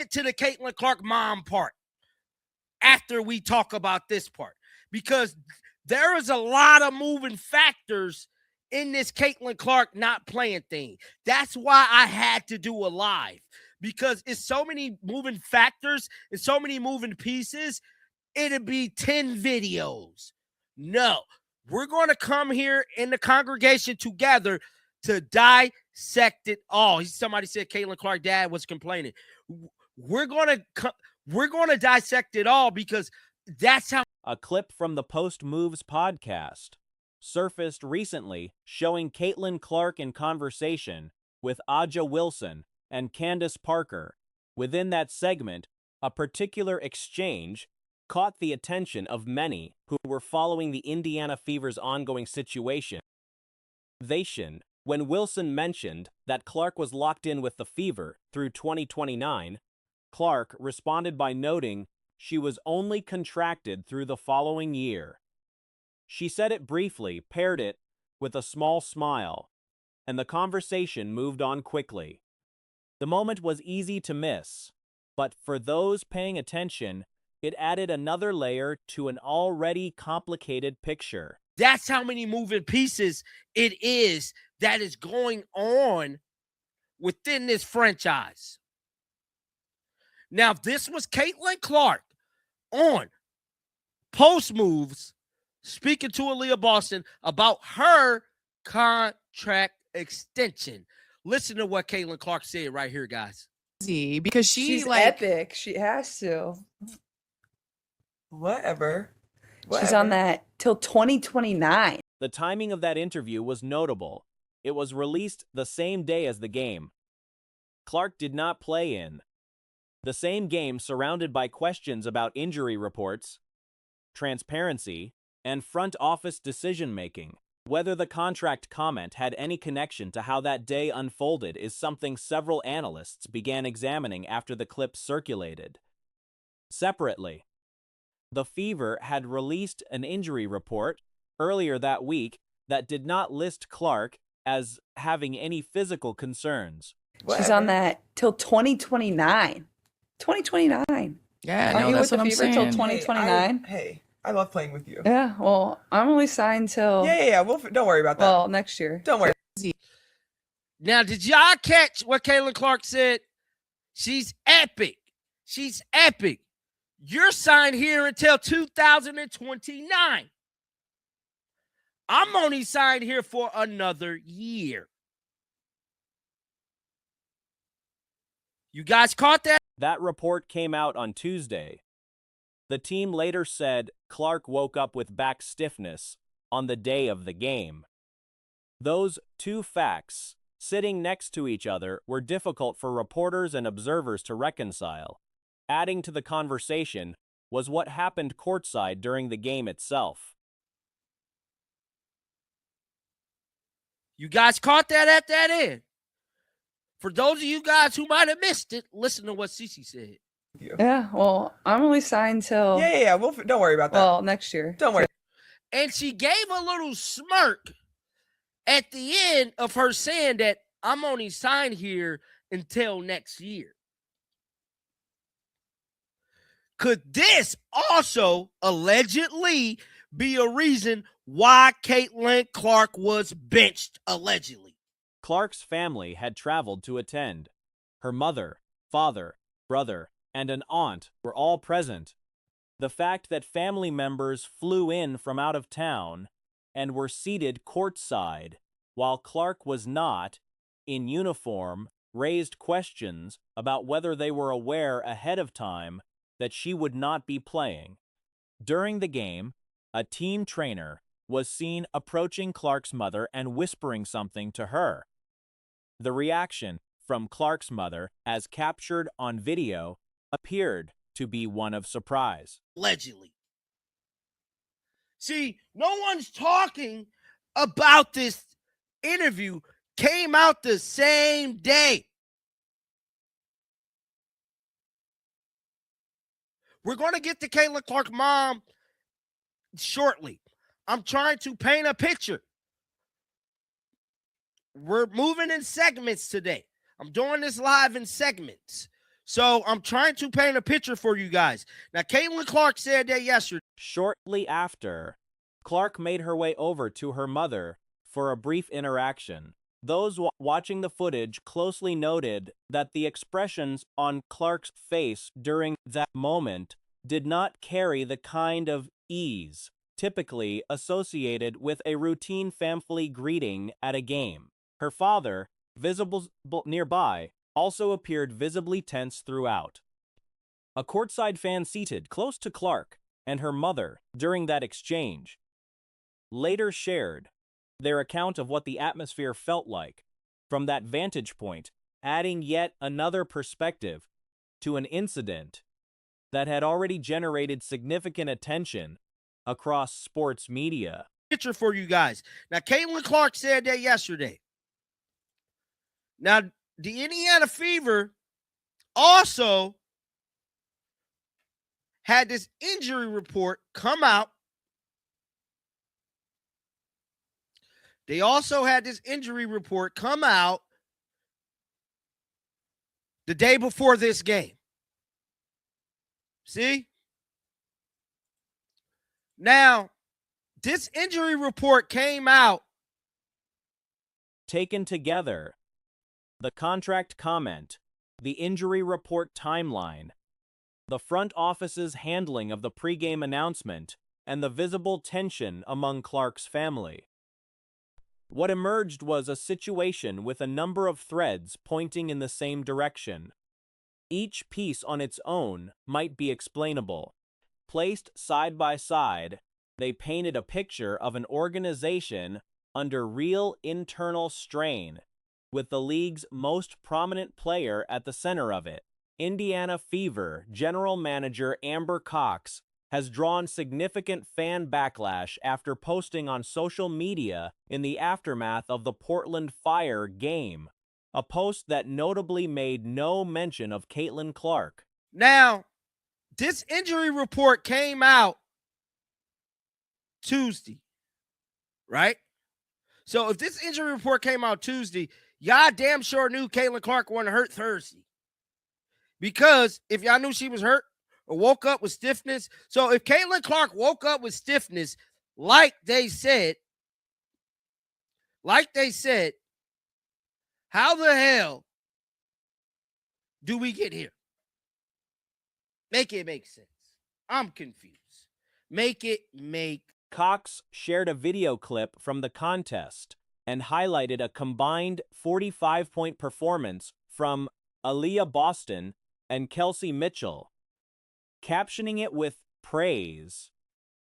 get to the Caitlin Clark mom part after we talk about this part, because there is a lot of moving factors in this Caitlin Clark not playing thing. That's why I had to do a live, because it's so many moving factors and so many moving pieces. It'd be 10 videos. No, we're going to come here in the congregation together to dissect it all. Somebody said Caitlin Clark dad was complaining. We're going to dissect it all, because that's how. A clip from the Post Moves podcast surfaced recently showing Caitlin Clark in conversation with Aja Wilson and Candace Parker. Within that segment, a particular exchange caught the attention of many who were following the Indiana Fever's ongoing situation. When Wilson mentioned that Clark was locked in with the Fever through 2029, Clark responded by noting she was only contracted through the following year. She said it briefly, paired it with a small smile, and the conversation moved on quickly. The moment was easy to miss, but for those paying attention, it added another layer to an already complicated picture. That's how many moving pieces it is that is going on within this franchise. Now, if this was Caitlin Clark on Post Moves speaking to Aaliyah Boston about her contract extension. Listen to what Caitlin Clark said right here, guys. Because she's epic. She has to. Whatever. She's on that till 2029. The timing of that interview was notable. It was released the same day as the game. Clark did not play in the same game, surrounded by questions about injury reports, transparency, and front office decision-making. Whether the contract comment had any connection to how that day unfolded is something several analysts began examining after the clip circulated. Separately, the Fever had released an injury report earlier that week that did not list Clark as having any physical concerns. She's on that till 2029. 2029. Yeah, Aren't no, you that's with what the I'm Fever till saying. 2029? Hey, I love playing with you. Yeah, well, I'm only signed till... Yeah. Don't worry about that. Well, next year. Don't worry. Now, did y'all catch what Caitlin Clark said? She's epic. She's epic. You're signed here until 2029. I'm only signed here for another year. You guys caught that? That report came out on Tuesday. The team later said Clark woke up with back stiffness on the day of the game. Those two facts, sitting next to each other, were difficult for reporters and observers to reconcile. Adding to the conversation was what happened courtside during the game itself. You guys caught that at that end? For those of you guys who might have missed it, listen to what Cece said. Yeah, well, I'm only signed till... Yeah. Don't worry about that. Well, next year. Don't worry. And she gave a little smirk at the end of her saying that I'm only signed here until next year. Could this also allegedly be a reason why Caitlin Clark was benched, allegedly? Clark's family had traveled to attend. Her mother, father, brother, and an aunt were all present. The fact that family members flew in from out of town and were seated courtside while Clark was not, in uniform, raised questions about whether they were aware ahead of time that she would not be playing. During the game, a team trainer was seen approaching Clark's mother and whispering something to her. The reaction from Clark's mother, as captured on video, appeared to be one of surprise. Allegedly. See, no one's talking about this interview. Came out the same day. We're going to get to Caitlin Clark mom shortly. I'm trying to paint a picture. We're moving in segments today. I'm doing this live in segments. So I'm trying to paint a picture for you guys. Now, Caitlin Clark said that yesterday. Shortly after, Clark made her way over to her mother for a brief interaction. Those watching the footage closely noted that the expressions on Clark's face during that moment did not carry the kind of ease typically associated with a routine family greeting at a game. Her father, visible nearby, also appeared visibly tense throughout. A courtside fan seated close to Clark and her mother during that exchange later shared their account of what the atmosphere felt like from that vantage point, adding yet another perspective to an incident that had already generated significant attention across sports media. Picture for you guys. Now, Caitlin Clark said that yesterday. Now, the Indiana Fever also had this injury report come out. They also had this injury report come out the day before this game. See? Now, this injury report came out. Taken together, the contract comment, the injury report timeline, the front office's handling of the pregame announcement, and the visible tension among Clark's family. What emerged was a situation with a number of threads pointing in the same direction. Each piece on its own might be explainable. Placed side by side, they painted a picture of an organization under real internal strain, with the league's most prominent player at the center of it. Indiana Fever general manager Amber Cox has drawn significant fan backlash after posting on social media in the aftermath of the Portland Fire game, a post that notably made no mention of Caitlin Clark. Now, this injury report came out Tuesday, right? So if this injury report came out Tuesday, y'all damn sure knew Caitlin Clark wasn't hurt Thursday. Because if y'all knew she was hurt or woke up with stiffness, so if Caitlin Clark woke up with stiffness, like they said, how the hell do we get here? Make it make sense. I'm confused. Make it make. Cox shared a video clip from the contest and highlighted a combined 45-point performance from Aaliyah Boston and Kelsey Mitchell, captioning it with praise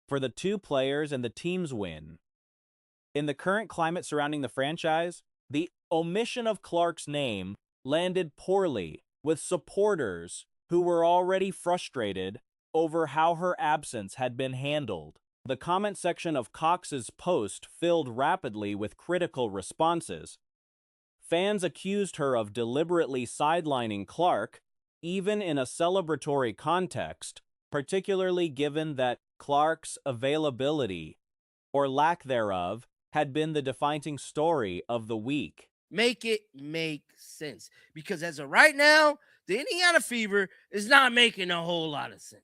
for the two players and the team's win. In the current climate surrounding the franchise, the omission of Clark's name landed poorly with supporters who were already frustrated over how her absence had been handled. The comment section of Cox's post filled rapidly with critical responses. Fans accused her of deliberately sidelining Clark, even in a celebratory context, particularly given that Clark's availability, or lack thereof, had been the defining story of the week. Make it make sense. Because as of right now, the Indiana Fever is not making a whole lot of sense.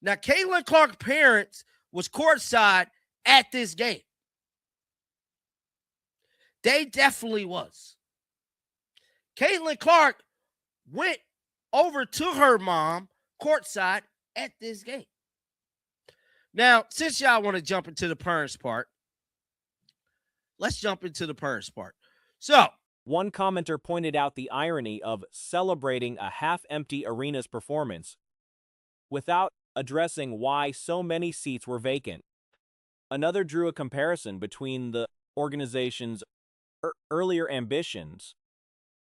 Now, Caitlin Clark's parents was courtside at this game. They definitely was. Caitlin Clark went over to her mom courtside at this game. Now, since y'all want to jump into the parents part, let's jump into the parents part. So, one commenter pointed out the irony of celebrating a half-empty arena's performance without addressing why so many seats were vacant. Another drew a comparison between the organization's earlier ambitions,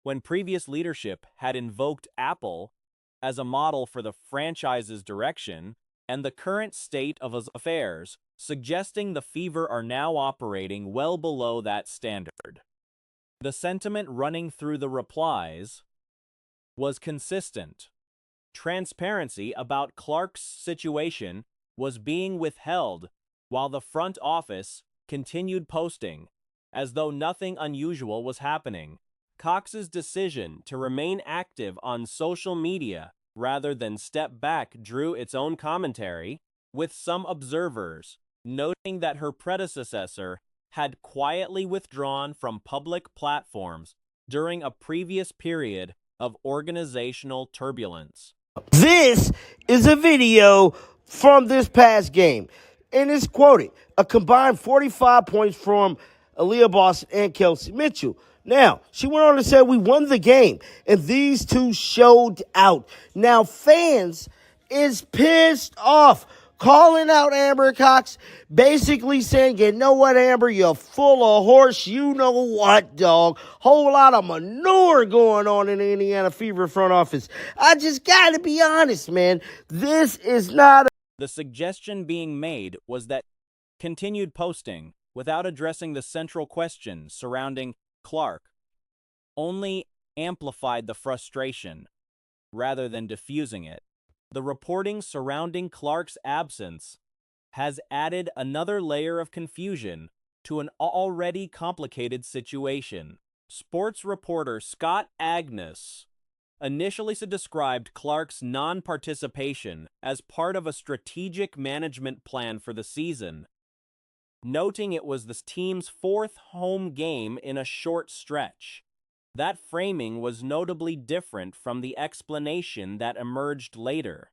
when previous leadership had invoked Apple as a model for the franchise's direction, and the current state of affairs, suggesting the Fever are now operating well below that standard. The sentiment running through the replies was consistent. Transparency about Clark's situation was being withheld while the front office continued posting, as though nothing unusual was happening. Cox's decision to remain active on social media rather than step back drew its own commentary, with some observers noting that her predecessor had quietly withdrawn from public platforms during a previous period of organizational turbulence. This is a video from this past game, and it's quoted a combined 45 points from Aaliyah Boston and Kelsey Mitchell. Now, she went on to say we won the game, and these two showed out. Now, fans is pissed off, calling out Amber Cox, basically saying, you know what, Amber, you're full of horse, you know what, dog. Whole lot of manure going on in the Indiana Fever front office. I just gotta be honest, man. This is not The suggestion being made was that continued posting without addressing the central question surrounding Clark only amplified the frustration rather than diffusing it. The reporting surrounding Clark's absence has added another layer of confusion to an already complicated situation. Sports reporter Scott Agnes initially described Clark's non-participation as part of a strategic management plan for the season, noting it was the team's fourth home game in a short stretch. That framing was notably different from the explanation that emerged later.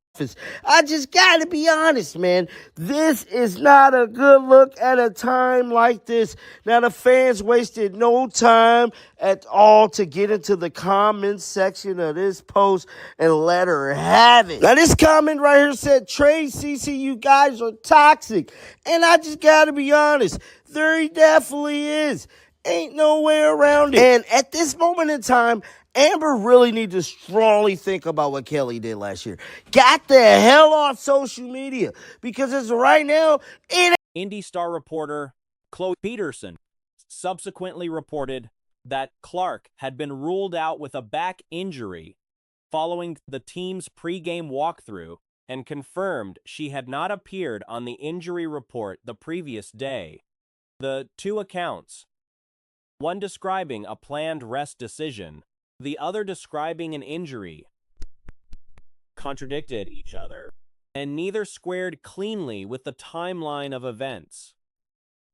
I just gotta be honest, man. This is not a good look at a time like this. Now, the fans wasted no time at all to get into the comment section of this post and let her have it. Now, this comment right here said, Trey, CC, you guys are toxic. And I just gotta be honest. There definitely is. Ain't no way around it. And at this moment in time, Amber really needs to strongly think about what Kelly did last year. Got the hell off social media, because as of right now, Indy Star reporter Chloe Peterson subsequently reported that Clark had been ruled out with a back injury following the team's pregame walkthrough, and confirmed she had not appeared on the injury report the previous day. The two accounts, one describing a planned rest decision, the other describing an injury, contradicted each other, and neither squared cleanly with the timeline of events.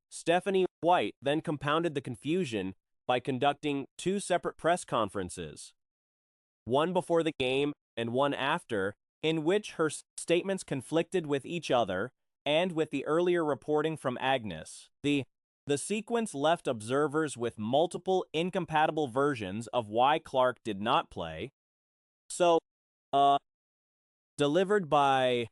Stephanie White then compounded the confusion by conducting two separate press conferences, one before the game and one after, in which her statements conflicted with each other and with the earlier reporting from Agnes. The sequence left observers with multiple incompatible versions of why Clark did not play. So, delivered by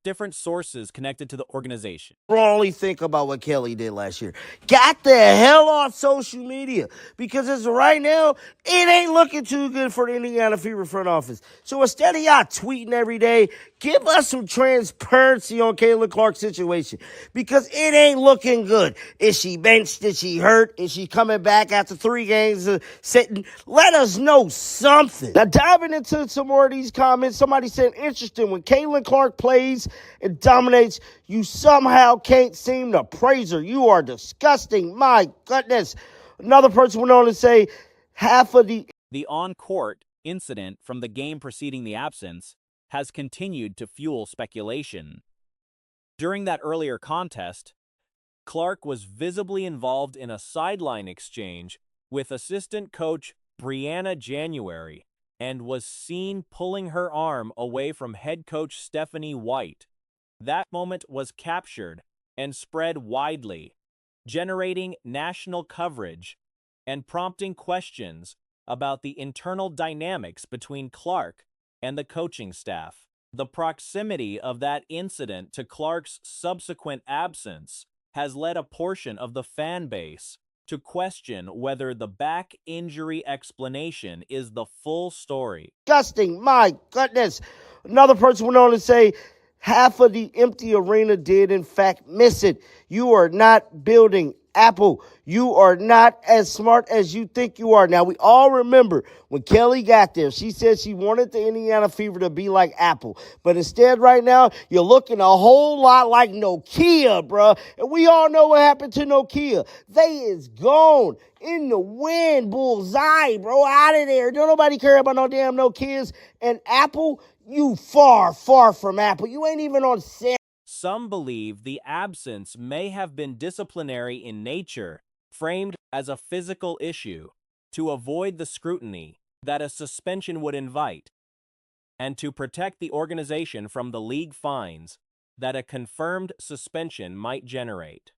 different sources connected to the organization. Strongly think about what Kelly did last year. Got the hell off social media, because as of right now, it ain't looking too good for the Indiana Fever front office. So instead of y'all tweeting every day, give us some transparency on Caitlin Clark's situation, because it ain't looking good. Is she benched? Is she hurt? Is she coming back after 3 games of sitting? Let us know something. Now, diving into some more of these comments, somebody said, interesting, when Caitlin Clark plays and dominates, you somehow can't seem to praise her. You are disgusting. My goodness. Another person went on to say, half of the on-court incident from the game preceding the absence has continued to fuel speculation. During that earlier contest, Clark was visibly involved in a sideline exchange with assistant coach Brianna January, and was seen pulling her arm away from head coach Stephanie White. That moment was captured and spread widely, generating national coverage and prompting questions about the internal dynamics between Clark and the coaching staff. The proximity of that incident to Clark's subsequent absence has led a portion of the fan base to question whether the back injury explanation is the full story. Disgusting. My goodness. Another person went on to say, half of the empty arena did in fact miss it. You are not building Apple, you are not as smart as you think you are. Now, we all remember when Kelly got there, she said she wanted the Indiana Fever to be like Apple. But instead, right now, you're looking a whole lot like Nokia, bruh. And we all know what happened to Nokia. They is gone. In the wind, bullseye, bro. Out of there. Don't nobody care about no damn Nokias. And Apple, you far, far from Apple. You ain't even on Sam. Some believe the absence may have been disciplinary in nature, framed as a physical issue, to avoid the scrutiny that a suspension would invite, and to protect the organization from the league fines that a confirmed suspension might generate.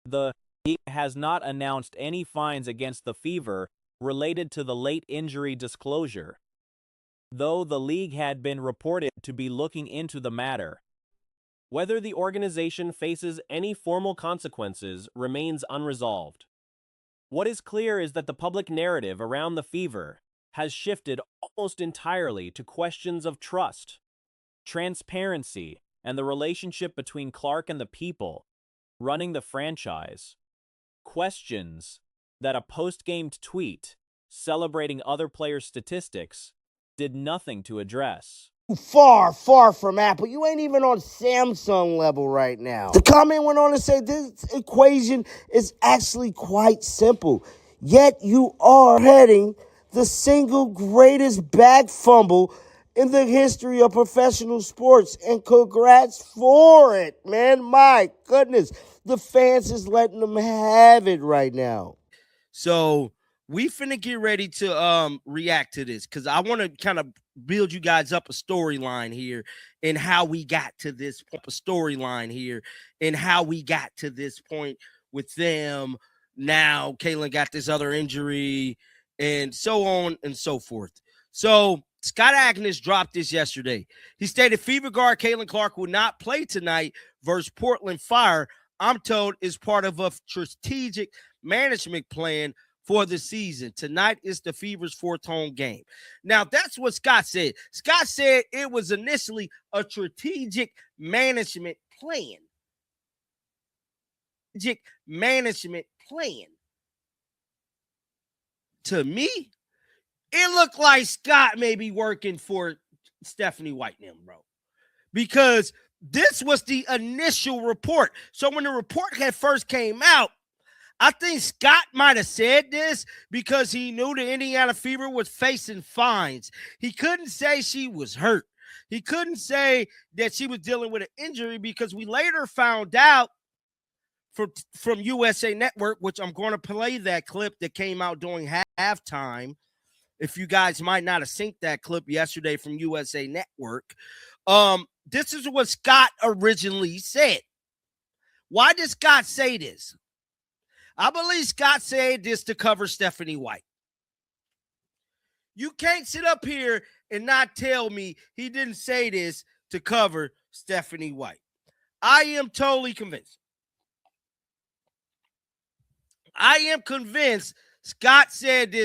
The league has not announced any fines against the Fever related to the late injury disclosure, though the league had been reported to be looking into the matter. Whether the organization faces any formal consequences remains unresolved. What is clear is that the public narrative around the Fever has shifted almost entirely to questions of trust, transparency, and the relationship between Clark and the people running the franchise. Questions that a post-game tweet celebrating other players' statistics did nothing to address. Far, far from Apple. You ain't even on Samsung level right now. The comment went on to say this equation is actually quite simple. Yet you are heading the single greatest bag fumble in the history of professional sports. And congrats for it, man. My goodness. The fans is letting them have it right now. So we finna get ready to react to this because I want to kind of build you guys up a storyline here and how we got to this point. With them. Now Caitlin got this other injury and so on and so forth. So Scott Agnes dropped this yesterday. He stated Fever guard Caitlin Clark will not play tonight versus Portland Fire. I'm told is part of a strategic management plan for the season. Tonight is the Fever's fourth home game. Now, that's what Scott said. Scott said it was initially a strategic management plan. To me, it looked like Scott may be working for Stephanie White now, bro. Because this was the initial report. So when the report had first came out, I think Scott might have said this because he knew the Indiana Fever was facing fines. He couldn't say she was hurt. He couldn't say that she was dealing with an injury because we later found out from USA Network, which I'm going to play that clip that came out during halftime. If you guys might not have synced that clip yesterday from USA Network. This is what Scott originally said. Why did Scott say this? I believe Scott said this to cover Stephanie White. You can't sit up here and not tell me he didn't say this to cover Stephanie White. I am totally convinced. I am convinced Scott said this